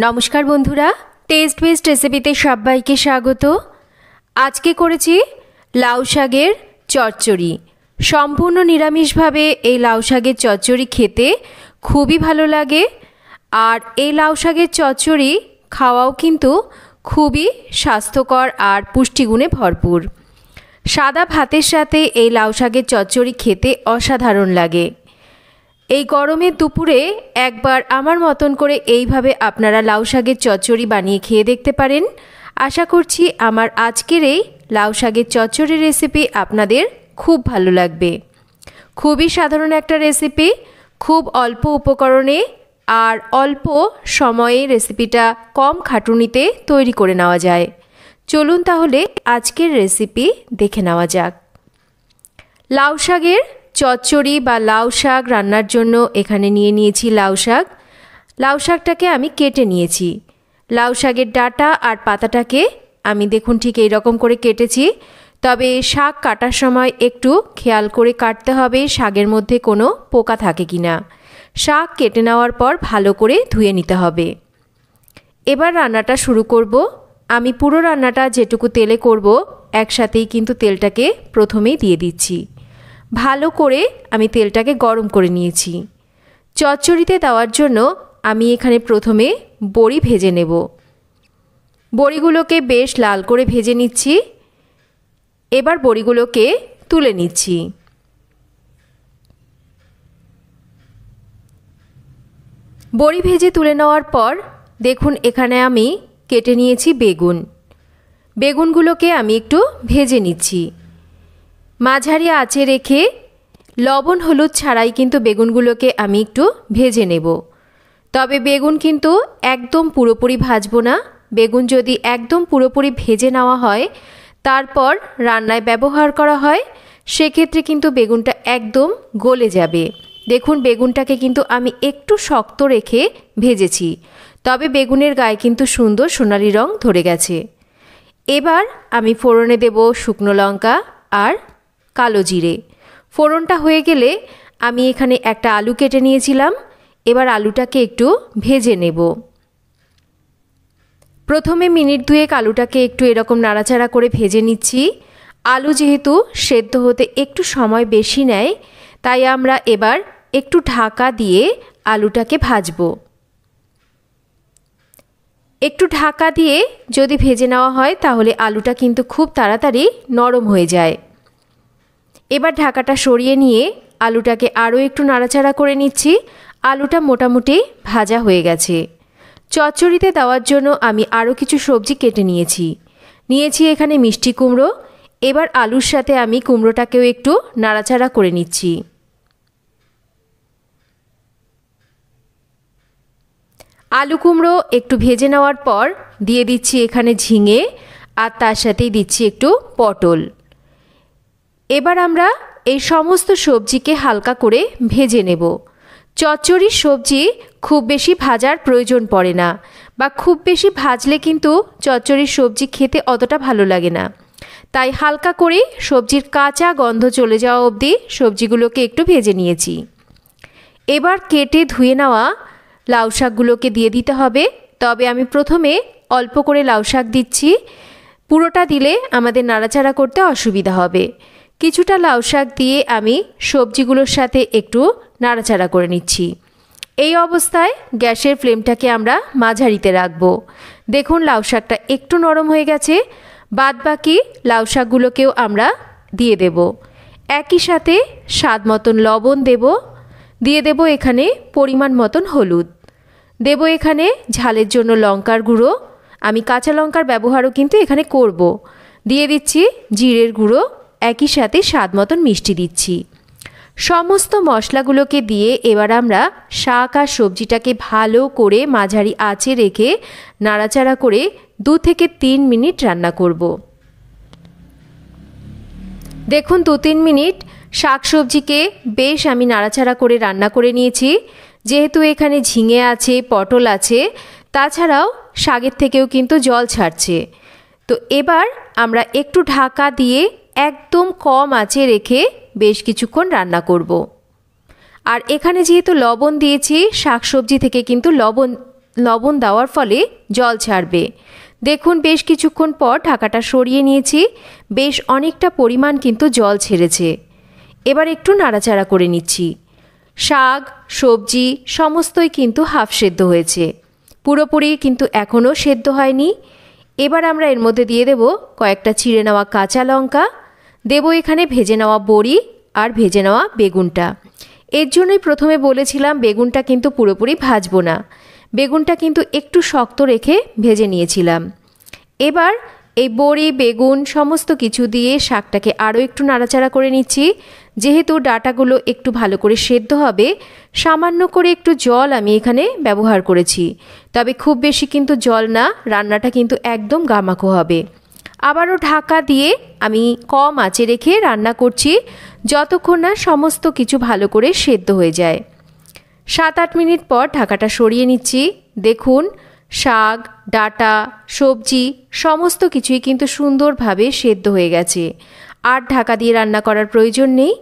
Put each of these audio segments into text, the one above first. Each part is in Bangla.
নমস্কার বন্ধুরা, টেস্ট বেস্ট রেসিপিতে সবাইকে স্বাগত। আজকে করেছি লাউ শাকের চচ্চড়ি। সম্পূর্ণ নিরামিষভাবে এই লাউ শাকের চচ্চড়ি খেতে খুবই ভালো লাগে। আর এই লাউ শাকের চচ্চড়ি খাওয়াও কিন্তু খুবই স্বাস্থ্যকর আর পুষ্টিগুণে ভরপুর। সাদা ভাতের সাথে এই লাউ শাকের চচ্চড়ি খেতে অসাধারণ লাগে। এই গরমের দুপুরে একবার আমার মতন করে এইভাবে আপনারা লাউ শাকের চচ্চড়ি বানিয়ে খেয়ে দেখতে পারেন। আশা করছি আমার আজকের এই লাউ শাকের চচ্চড়ি রেসিপি আপনাদের খুব ভালো লাগবে। খুবই সাধারণ একটা রেসিপি, খুব অল্প উপকরণে আর অল্প সময়ে রেসিপিটা কম খাটুনিতে তৈরি করে নেওয়া যায়। চলুন তাহলে আজকের রেসিপি দেখে নেওয়া যাক। লাউ শাকের চচ্চড়ি বা লাউ শাক রান্নার জন্য এখানে নিয়ে নিয়েছি লাউ শাক। লাউ শাকটাকে আমি কেটে নিয়েছি। লাউ শাকের ডাঁটা আর পাতাটাকে আমি দেখুন ঠিক এই রকম করে কেটেছি। তবে শাক কাটার সময় একটু খেয়াল করে কাটতে হবে শাকের মধ্যে কোনো পোকা থাকে কিনা। শাক কেটে নেওয়ার পর ভালো করে ধুয়ে নিতে হবে। এবার রান্নাটা শুরু করব। আমি পুরো রান্নাটা যেটুকু তেলে করব একসাথেই কিন্তু তেলটাকে প্রথমেই দিয়ে দিচ্ছি। ভালো করে আমি তেলটাকে গরম করে নিয়েছি। চচ্চড়িতে দেওয়ার জন্য আমি এখানে প্রথমে বড়ি ভেজে নেব। বড়িগুলোকে বেশ লাল করে ভেজে নিচ্ছি। এবার বড়িগুলোকে তুলে নিচ্ছি। বড়ি ভেজে তুলে নেওয়ার পর দেখুন এখানে আমি কেটে নিয়েছি বেগুন। বেগুনগুলোকে আমি একটু ভেজে নিচ্ছি। মাঝারি আঁচে রেখে লবণ হলুদ ছাড়াই কিন্তু বেগুনগুলোকে আমি একটু ভেজে নেব। তবে বেগুন কিন্তু একদম পুরোপুরি ভাজবো না। বেগুন যদি একদম পুরোপুরি ভেজে নেওয়া হয় তারপর রান্নায় ব্যবহার করা হয় সেক্ষেত্রে কিন্তু বেগুনটা একদম গলে যাবে। দেখুন বেগুনটাকে কিন্তু আমি একটু শক্ত রেখে ভেজেছি, তবে বেগুনের গায়ে কিন্তু সুন্দর সোনালি রং ধরে গেছে। এবার আমি ফোড়নে দেব শুকনো লঙ্কা আর কালো জিরে। ফোড়নটা হয়ে গেলে আমি এখানে একটা আলু কেটে নিয়েছিলাম। এবার আলুটাকে একটু ভেজে নেব। প্রথমে মিনিট দুয়েক আলুটাকে একটু এরকম নাড়াচাড়া করে ভেজে নিচ্ছি। আলু যেহেতু সেদ্ধ হতে একটু সময় বেশি নেয় তাই আমরা এবার একটু ঢাকা দিয়ে আলুটাকে ভাজবো। একটু ঢাকা দিয়ে যদি ভেজে নেওয়া হয় তাহলে আলুটা কিন্তু খুব তাড়াতাড়ি নরম হয়ে যায়। এবার ঢাকাটা সরিয়ে নিয়ে আলুটাকে আরও একটু নাড়াচাড়া করে নিচ্ছি। আলুটা মোটামুটি ভাজা হয়ে গেছে। চচ্চড়িতে দেওয়ার জন্য আমি আরও কিছু সবজি কেটে নিয়েছি এখানে মিষ্টি কুমড়ো। এবার আলুর সাথে আমি কুমড়োটাকেও একটু নাড়াচাড়া করে নিচ্ছি। আলু কুমড়ো একটু ভেজে নেওয়ার পর দিয়ে দিচ্ছি এখানে ঝিঙে আর তার সাথেই দিচ্ছি একটু পটল। এবার আমরা এই সমস্ত সবজিকে হালকা করে ভেজে নেব। চচ্চড়ির সবজি খুব বেশি ভাজার প্রয়োজন পড়ে না, বা খুব বেশি ভাজলে কিন্তু চচ্চড়ির সবজি খেতে অতটা ভালো লাগে না। তাই হালকা করে সবজির কাঁচা গন্ধ চলে যাওয়া অবধি সবজিগুলোকে একটু ভেজে নিয়েছি। এবার কেটে ধুয়ে নেওয়া লাউ শাকগুলোকে দিয়ে দিতে হবে। তবে আমি প্রথমে অল্প করে লাউ শাক দিচ্ছি। পুরোটা দিলে আমাদের নাড়াচাড়া করতে অসুবিধা হবে। কিছুটা লাউ শাক দিয়ে আমি সবজিগুলোর সাথে একটু নাড়াচাড়া করে নিচ্ছি। এই অবস্থায় গ্যাসের ফ্লেমটাকে আমরা মাঝারিতে রাখব। দেখুন লাউ শাকটা একটু নরম হয়ে গেছে। বাদবাকি লাউ শাকগুলোকেও আমরা দিয়ে দেব। একই সাথে স্বাদ মতন লবণ দেব। দিয়ে দেব এখানে পরিমাণ মতন হলুদ। দেব এখানে ঝালের জন্য লঙ্কার গুঁড়ো। আমি কাঁচা লঙ্কার ব্যবহারও কিন্তু এখানে করব। দিয়ে দিচ্ছি জিরের গুঁড়ো। একই সাথে স্বাদ মতন মিষ্টি দিচ্ছি। সমস্ত মশলাগুলোকে দিয়ে এবার আমরা শাক আর সবজিটাকে ভালো করে মাঝারি আঁচে রেখে নাড়াচাড়া করে 2 থেকে 3 মিনিট রান্না করব। দেখুন 2-3 মিনিট শাক সবজিকে বেশ আমি নাড়াচাড়া করে রান্না করে নিয়েছি। যেহেতু এখানে ঝিঙে আছে, পটল আছে, তাছাড়াও শাকের থেকেও কিন্তু জল ছাড়ছে। তো এবার আমরা একটু ঢাকা দিয়ে একদম কম আঁচে রেখে বেশ কিছুক্ষণ রান্না করব। আর এখানে যেহেতু লবণ দিয়েছি শাকসবজি থেকে কিন্তু লবণ লবণ দেওয়ার ফলে জল ছাড়বে। দেখুন বেশ কিছুক্ষণ পর ঢাকাটা সরিয়ে নিয়েছি, বেশ অনেকটা পরিমাণ কিন্তু জল ছেড়েছে। এবার একটু নাড়াচাড়া করে নিচ্ছি। শাক সবজি সমস্তই কিন্তু হাফ সেদ্ধ হয়েছে, পুরোপুরি কিন্তু এখনও সেদ্ধ হয়নি। এবার আমরা এর মধ্যে দিয়ে দেব কয়েকটা চিড়ে নেওয়া কাঁচা লঙ্কা, দেব এখানে ভেজে নেওয়া বড়ি আর ভেজে নেওয়া বেগুনটা। এর জন্যই প্রথমে বলেছিলাম বেগুনটা কিন্তু পুরোপুরি ভাজবো না, বেগুনটা কিন্তু একটু শক্ত রেখে ভেজে নিয়েছিলাম। এবার এই বড়ি বেগুন সমস্ত কিছু দিয়ে শাকটাকে আরও একটু নাড়াচাড়া করে নিচ্ছি। যেহেতু ডাঁটাগুলো একটু ভালো করে সেদ্ধ হবে, সামান্য করে একটু জল আমি এখানে ব্যবহার করেছি, তবে খুব বেশি কিন্তু জল না, রান্নাটা কিন্তু একদম গামাখো হবে। আবারও ঢাকা দিয়ে আমি কম আঁচে রেখে রান্না করছি যতক্ষণ না সমস্ত কিছু ভালো করে সেদ্ধ হয়ে যায়। 7-8 মিনিট পর ঢাকাটা সরিয়ে নিচ্ছি। দেখুন শাক ডাঁটা সবজি সমস্ত কিছুই কিন্তু সুন্দরভাবে সেদ্ধ হয়ে গেছে, আর ঢাকা দিয়ে রান্না করার প্রয়োজন নেই।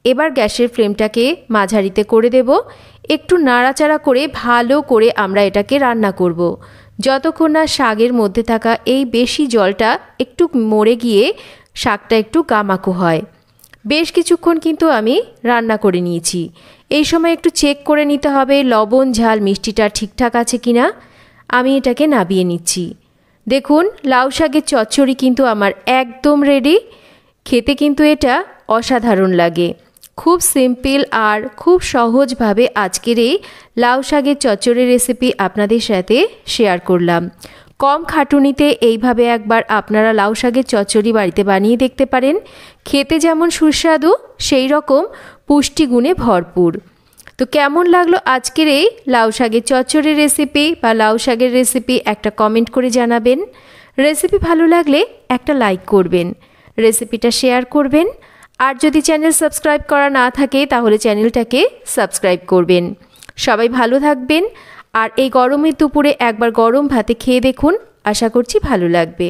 এবার গ্যাসের ফ্লেমটাকে মাঝারিতে করে দেব, একটু নাড়াচাড়া করে ভালো করে আমরা এটাকে রান্না করব যতক্ষণ না শাকের মধ্যে থাকা এই বেশি জলটা একটু মরে গিয়ে শাকটা একটু গামাখো হয়। বেশ কিছুক্ষণ কিন্তু আমি রান্না করে নিয়েছি। এই সময় একটু চেক করে নিতে হবে লবণ ঝাল মিষ্টিটা ঠিকঠাক আছে কিনা। আমি এটাকে নাবিয়ে নিচ্ছি। দেখুন লাউ শাকের চচ্চড়ি কিন্তু আমার একদম রেডি। খেতে কিন্তু এটা অসাধারণ লাগে, খুব সিম্পল আর খুব সহজভাবে আজকের এই লাউ শাকের চচ্চড়ি রেসিপি আপনাদের সাথে শেয়ার করলাম। কম খাটুনিতে এইভাবে একবার আপনারা লাউ শাকের চচ্চড়ি বাড়িতে বানিয়ে দেখতে পারেন। খেতে যেমন সুস্বাদু সেই রকম পুষ্টিগুণে ভরপুর। তো কেমন লাগলো আজকের এই লাউ শাকের চচ্চড়ি রেসিপি বা লাউ শাকের রেসিপি একটা কমেন্ট করে জানাবেন। রেসিপি ভালো লাগলে একটা লাইক করবেন, রেসিপিটা শেয়ার করবেন, আর যদি চ্যানেল সাবস্ক্রাইব করা না থাকে তাহলে চ্যানেলটাকে সাবস্ক্রাইব করবেন। সবাই ভালো থাকবেন, আর এই গরমের দুপুরে একবার গরম ভাতে খেয়ে দেখুন, আশা করছি ভালো লাগবে।